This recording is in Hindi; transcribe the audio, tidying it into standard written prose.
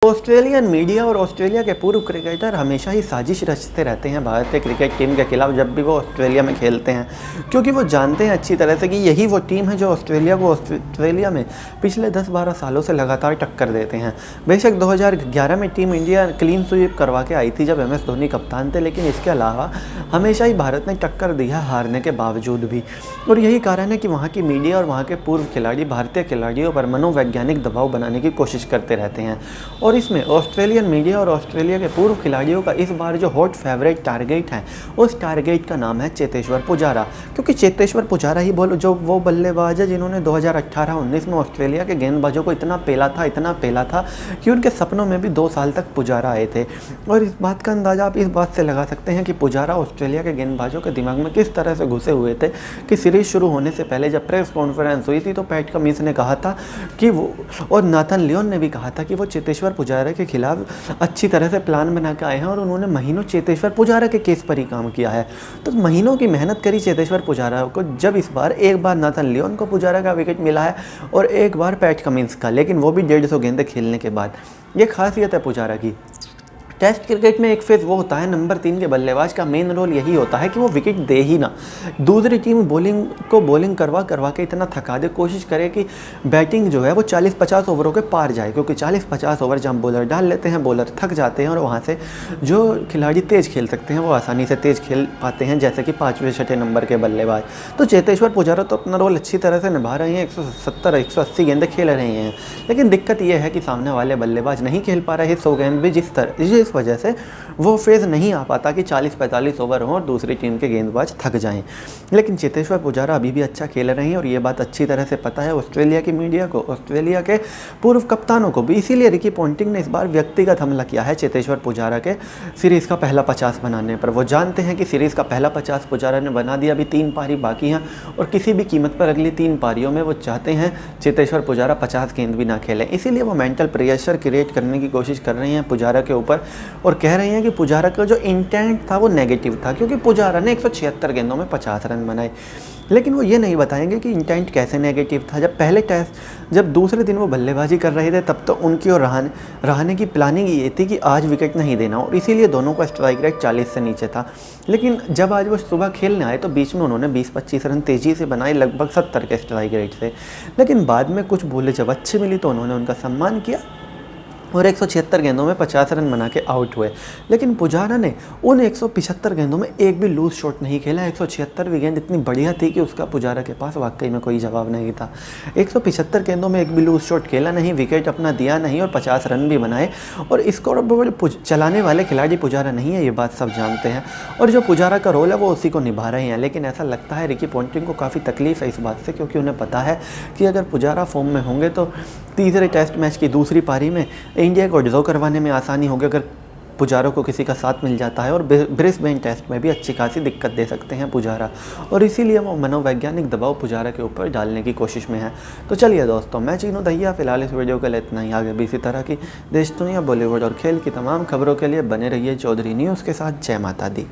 ऑस्ट्रेलियन मीडिया और ऑस्ट्रेलिया के पूर्व क्रिकेटर हमेशा ही साजिश रचते रहते हैं भारतीय क्रिकेट टीम के खिलाफ जब भी वो ऑस्ट्रेलिया में खेलते हैं, क्योंकि वो जानते हैं अच्छी तरह से कि यही वो टीम है जो ऑस्ट्रेलिया को ऑस्ट्रेलिया में पिछले 10-12 सालों से लगातार टक्कर देते हैं। बेशक 2011 में टीम इंडिया क्लीन स्वीप करवा के आई थी जब MS धोनी कप्तान थे, लेकिन इसके अलावा हमेशा ही भारत ने टक्कर दी है हारने के बावजूद भी। और यही कारण है कि वहाँ की मीडिया और वहाँ के पूर्व खिलाड़ी भारतीय खिलाड़ियों पर मनोवैज्ञानिक दबाव बनाने की कोशिश करते रहते हैं। और इसमें ऑस्ट्रेलियन मीडिया और ऑस्ट्रेलिया के पूर्व खिलाड़ियों का इस बार जो हॉट फेवरेट टारगेट है, उस टारगेट का नाम है चेतेश्वर पुजारा। क्योंकि चेतेश्वर पुजारा ही जो वो बल्लेबाज है जिन्होंने 2018-19 में ऑस्ट्रेलिया के गेंदबाजों को इतना पेला था कि उनके सपनों में भी 2 साल तक पुजारा आए थे। और इस बात का अंदाज़ा आप इस बात से लगा सकते हैं कि पुजारा ऑस्ट्रेलिया के गेंदबाजों के दिमाग में किस तरह से घुसे हुए थे कि सीरीज़ शुरू होने से पहले जब प्रेस कॉन्फ्रेंस हुई थी तो पैट कमिंस ने कहा था कि वो, और नाथन लियोन ने भी कहा था कि वो चेतेश्वर पुजारा के खिलाफ अच्छी तरह से प्लान बना के आए हैं और उन्होंने महीनों चेतेश्वर पुजारा के केस पर ही काम किया है। तो महीनों की मेहनत करी चेतेश्वर पुजारा को, जब इस बार एक बार नाथन लियोन को पुजारा का विकेट मिला है और एक बार पैट कमिंस का, लेकिन वो भी 150 गेंदें खेलने के बाद। ये खासियत है पुजारा की। टेस्ट क्रिकेट में एक फेज़ वो होता है, नंबर 3 के बल्लेबाज का मेन रोल यही होता है कि वो विकेट दे ही ना, दूसरी टीम बॉलिंग करवा के इतना थका दे, कोशिश करे कि बैटिंग जो है वो 40-50 ओवरों के पार जाए। क्योंकि 40-50 ओवर जब बॉलर डाल लेते हैं, बॉलर थक जाते हैं और वहाँ से जो खिलाड़ी तेज़ खेल सकते हैं वो आसानी से तेज़ खेल पाते हैं, जैसे कि 5वें-6ठे नंबर के बल्लेबाज। तो चेतेश्वर पुजारा तो अपना रोल अच्छी तरह से निभा रहे हैं, 170-180 गेंदें खेल रहे हैं, लेकिन दिक्कत ये है कि सामने वाले बल्लेबाज नहीं खेल पा रहे 100 गेंद भी, जिस वजह से वो फेज़ नहीं आ पाता कि 40-45 ओवर हों और दूसरी टीम के गेंदबाज थक जाएं। लेकिन चेतेश्वर पुजारा अभी भी अच्छा खेल रहे हैं और ये बात अच्छी तरह से पता है ऑस्ट्रेलिया की मीडिया को, ऑस्ट्रेलिया के पूर्व कप्तानों को भी। इसीलिए रिकी पॉन्टिंग ने इस बार व्यक्तिगत हमला किया है चेतेश्वर पुजारा के सीरीज़ का पहला 50 बनाने पर। वो जानते हैं कि सीरीज़ का पहला 50 पुजारा ने बना दिया, अभी 3 पारी बाकी हैं और किसी भी कीमत पर अगली 3 पारियों में वो चाहते हैं चेतेश्वर पुजारा 50 गेंद भी ना खेलें। इसीलिए वो मेंटल प्रेशर क्रिएट करने की कोशिश कर रहे हैं पुजारा के ऊपर और कह रहे हैं कि पुजारा का जो इंटेंट था वो नेगेटिव था, क्योंकि पुजारा ने 176 गेंदों में 50 रन बनाए। लेकिन वो ये नहीं बताएंगे कि इंटेंट कैसे नेगेटिव था। जब दूसरे दिन वो बल्लेबाजी कर रहे थे तब तो उनकी और रहाणे की प्लानिंग ये थी कि आज विकेट नहीं देना, और इसीलिए दोनों का स्ट्राइक रेट 40 से नीचे था। लेकिन जब आज वो सुबह खेलने आए तो बीच में उन्होंने 20-25 रन तेज़ी से बनाए, लगभग 70 के स्ट्राइक रेट से। लेकिन बाद में कुछ भूलें जब अच्छी मिली तो उन्होंने उनका सम्मान किया और 176 गेंदों में 50 रन बना के आउट हुए। लेकिन पुजारा ने उन 175 गेंदों में एक भी लूज शॉट नहीं खेला। 176वीं गेंद इतनी बढ़िया थी कि उसका पुजारा के पास वाकई में कोई जवाब नहीं था। 175 गेंदों में एक भी लूज शॉट खेला नहीं, विकेट अपना दिया नहीं और 50 रन भी बनाए। और इसको चलाने वाले खिलाड़ी पुजारा नहीं है, ये बात सब जानते हैं, और जो पुजारा का रोल है वो उसी को निभा रहे हैं। लेकिन ऐसा लगता है रिकी पॉन्टिंग को काफ़ी तकलीफ है इस बात से, क्योंकि उन्हें पता है कि अगर पुजारा फॉर्म में होंगे तो तीसरे टेस्ट मैच की दूसरी पारी में इंडिया को ड्रॉ करवाने में आसानी होगी अगर पुजारा को किसी का साथ मिल जाता है, और ब्रिस्बेन टेस्ट में भी अच्छी खासी दिक्कत दे सकते हैं पुजारा, और इसीलिए वो मनोवैज्ञानिक दबाव पुजारा के ऊपर डालने की कोशिश में है। तो चलिए दोस्तों, मैं चीनू दहिया फिलहाल इस वीडियो के लिए इतना ही। आगे भी इसी तरह की देश दुनिया, बॉलीवुड और खेल की तमाम खबरों के लिए बने रहिए चौधरी न्यूज़ के साथ। जय माता दी।